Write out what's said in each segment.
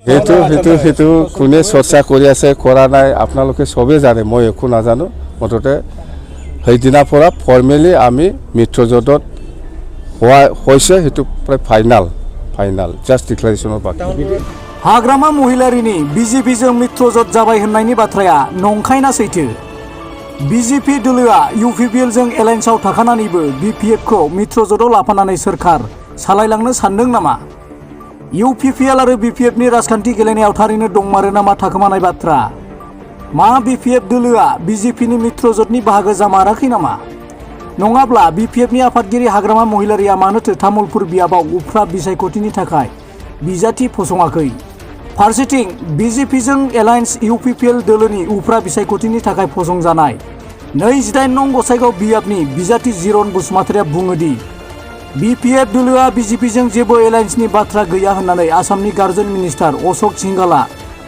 সেইটো কোনে চৰ্চা কৰি আছে কৰা নাই আপোনালোকে চবেই জানে, মই একো নাজানো। মুঠতে সেইদিনাৰ পৰা ফৰ্মেলি আমি মিত্ৰজোঁটত হৈছে, সেইটো প্ৰায় ফাইনাল জাষ্ট ডিক্লাৰেশ্যনৰ বাকি। हाग्रामा महिलारिनि बिजेपिजों मित्रजोट जाबाय होननायनि बाथ्राया नंखायना सैथो? बिजेपि दोलोआ इउपिपिएलजों एलायन्सआव थाखानानैबो बिपिएफखौ मित्रजोटआव लाफानानै सोरखार सालायलांनो सानदों नामा? इउपिपिएल आरो बिपिएफनि राजखान्थि गेलेनायाव थारैनो दंमारो नामा थाखोमानाय बाथ्रा? मा बिपिएफ दोलोआ बिजेपिनि मित्रजोटनि बाहागो जामाराखै नामा? नङाब्ला बिपिएफनि आफादगिरि हाग्रामा महिलारिया मानोथो तामुलपुर बियाबाव उफ्रा बिसायख'थिनि थाखाय बिजाथि फसङाखै? फारसेथिं बिजेपिजों एलायन्स इउपिपिएल दोलोनि उफ्रा बिसायख'थिनि थाखाय फसंजानाय 28 नं गसाइगाव बियाबनि बिजाथि जिरन बसुमतारिया बुङो दि बिपिएफ दोलोआ बिजेपिजों जेबो एलायन्सनि बाथ्रा गैया होननानै आसामनि गार्जेन मिनिस्टार अशोक सिंघालआ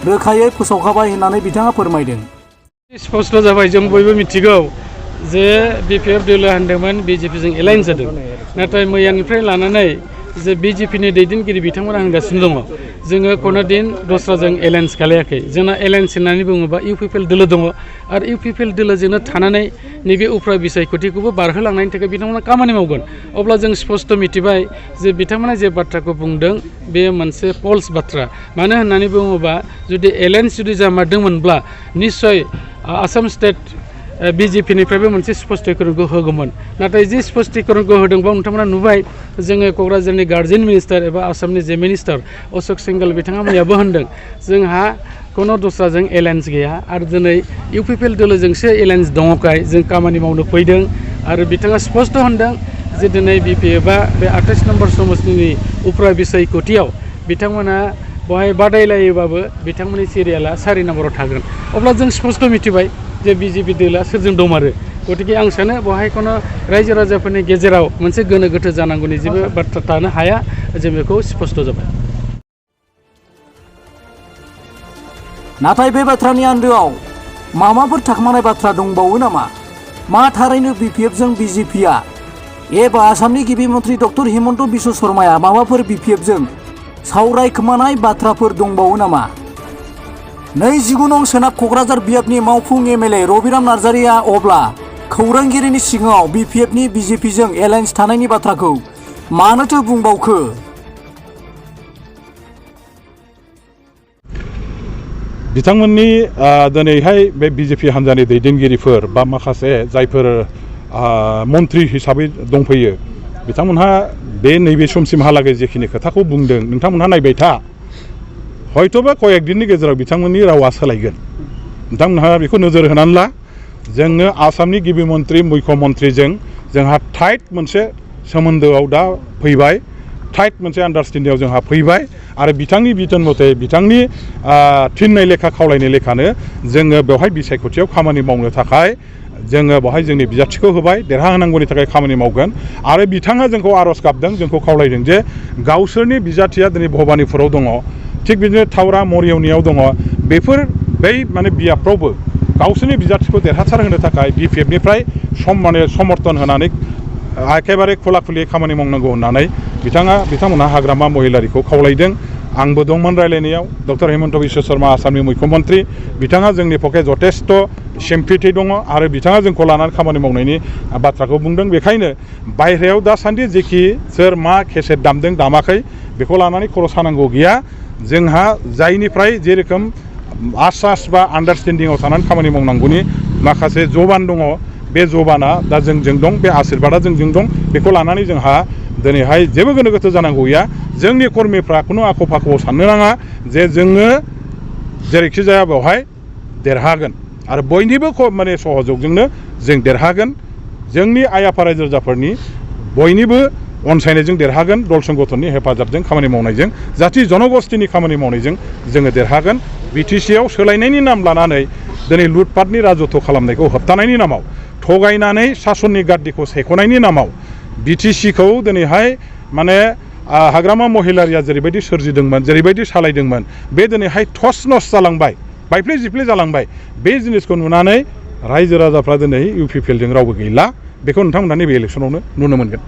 रोखायै फोसावखाबाय होननानै बिथाङा फोरमायदों। स्पष्ट जाबाय, जों बयबो मिथिगौ जे बिपिएफ दोलोआ होनदोंमोन बिजेपिजों एलायन्स जादों, नाथाय मैयानिफ्राय लानानै जे बिजेपिनि दैदेनगिरि बिथांमोना होनगासिनो दङ जोङो कोनो दिन दस्राजों एलायन्स खालायाखै। जोंना एलायन्स होननानै बुङोबा इउपिपिएल दोलो दङ आरो इउपिपिएल दोलोजोंनो थानानै नैबे उफ्रा बिसायख'थिखौबो बारहोलांनायनि थाखाय बिथांमोना खामानि मावगोन। अब्ला जों स्पष्ट मिथिबाय जे बिथांमोना जे बाथ्राखौ बुंदों बे मोनसे फल्स बाथ्रा। मानो होननानै बुङोबा जुदि एलायन्स जुदि जामारदोंमोनब्ला निश्चय आसाम स्टेट बिजेपिनिफ्रायबो मोनसे स्पष्टीकरणखौ होगौमोन, नाथाय जि स्पष्टीकरणखौ होदोंबा नोंथांमोना नुबाय जोङो क'क्राझारनि गार्जेन मिनिस्टार एबा आसामनि जे मिनिस्टार अशोक सिंघाल बिथाङा मैयाबो होनदों जोंहा कोनो दस्राजों एलायन्स गैया आरो दिनै इउपिपिएल दोलोजोंसो एलायन्स दङखाय जों खामानि मावनो फैदों। आरो बिथाङा स्पष्ट होनदों जे दिनै बिपिएफआ बे 28 नम्बर समस्तिनि उफ्रा बिसायख'थियाव बिथांमोना बहाय बादायलायोबाबो बिथांमोननि सिरियाला 4 नम्बराव थागोन। अब्ला जों स्पष्ट मिथिबाय जे बिजेपि दोलोआ सोरजों दंमारो। गतिके आं सानो बहाय कोनो रायजो राजाफोरनि गेजेराव मोनसे गोनो गोथो जानांगौनि जेबो बाथ्रा थानो हाया, जों बेखौ स्पष्ट जाबाय। नाथाय बे बाथ्रानि आन्दोआव माबाफोर थाखोमानाय बाथ्रा दंबावो नामा? मा थारैनो बिपिएफजों बिजेपिआ एबा आसामनि गिबि मन्त्रि डक्टर हिमन्त बिश्व शर्माया माबाफोर बिपिएफजों सावरायखोमानाय बाथ्राफोर दंबावो नामा? 29 नं सोनाब क'क्राझार बियाबनि मावफुं एमएलए रबिराम नार्जारिया अब्ला खौरांगिरिनि सिगाङाव बिपिएफनि बिजेपिजों एलायन्स थानायनि बाथ्राखौ मानोथो बुंबावखो? बिथांमोननि दिनैहाय बे बिजेपि हान्जानि दैदेनगिरिफोर बा माखासे जायफोर मन्त्रि हिसाबै दंफैयो बिथांमोनहा बे नैबे समसिमहालागै जेखिनि खोथाखौ बुंदों नोंथांमोनहा नायबाय था, हयथ'बा कयेक दिननि गेजेराव बिथांमोननि रावा सोलायगोन। बिथांमोनहा बेखौ नोजोर होनानै ला, जोङो आसामनि गिबि मन्त्रि मुख्य मन्त्रिजों जोंहा टाइट मोनसे सोमोन्दोआव दा फैबाय, टाइट मोनसे आन्डारस्टेन्डिंआव जोंहा फैबाय आरो बिथांनि बिथोन मथे बिथांनि थिननाय लेखा खावलायनाय लेखानो जोङो बेवहाय बिसायख'थियाव खामानि मावनो थाखाय जोङो बेवहाय जोंनि बिजाथिखौ होबाय, देरहाहोनांगौनि थाखाय खामानि मावगोन। आरो बिथाङा जोंखौ आर'ज गाबदों, जोंखौ खावलायदों जे गावसोरनि बिजाथिया दिनै भबानिपुराव दङ, थिग बिदिनो थावरा मरियनियाव दङ, बेफोर बै माने बियाबफ्रावबो गावसोरनि बिजाथिखौ देरहासार होनो थाखाय बिपिएफनिफ्राय समर्थन होनानै एखेबारे खुला खुलियै खामानि मावनांगौ होननानै बिथांमोनहा हाग्रामा महिलारिखौ खावलायदों। आंबो दंमोन रायलायनायाव। डक्टर हिमन्त बिश्व शर्मा आसामनि मुख्यमन्त्रि बिथाङा जोंनि पक्षे जथेस्थ' सिम्पेथि दङ आरो बिथाङा जोंखौ लानानै खामानि मावनायनि बाथ्राखौ बुंदों। बेखायनो बायह्रायाव दासान्दि जेखि सोर मा केसेट दामदों दामाखै बेखौ लानानै खर' सानांगौ गैया। जोंहा जायनिफ्राय जेरोखोम आसास बा आन्डारस्टेन्डिंआव थानानै खामानि मावनांगौनि माखासे जबान दङ, बे जबाना दा जोंजों दं, बे आशिर्बादा जोंजों दं। बेखौ लानानै जोंहा दिनैहाय जेबो गोनो गोथो जानांगौ गैया। जोंनि कर्मिफ्रा खुनु आख' फाख'आव साननो नाङा जे जोङो जेरैखि जाया बेवहाय देरहागोन आरो बयनिबो माने सहजोगजोंनो जों देरहागोन। जोंनि आइ आफा रायजो राजाफोरनि बयनिबो अनसायनायजों देरहागोन, दल संगठननि हेफाजाबजों खामानि मावनायजों, जाथि जनगोष्ठीनि खामानि मावनायजों जोङो देरहागोन। बिटिसिआव सोलायनायनि नाम लानानै दिनै लुटपाटनि राजत्व खालामनायखौ होबथानायनि नामाव, थगायनानै सासननि गाद्दिखौ सायख'नायनि नामाव बिटिसिखौ दिनैहाय माने हाग्रामा महिलारिया जेरैबायदि सोरजिदोंमोन, जेरैबायदि सालायदोंमोन, बे दिनैहाय थस नस जालांबाय, बायफ्ले जिफ्ले जालांबाय। बे जिनिसखौ नुनानै रायजो राजाफ्रा दिनै इउपिपिएलजों रावबो गैला। बेखौ नोंथांमोनहा नैबे इलेक्सनावनो नुनो मोनगोन।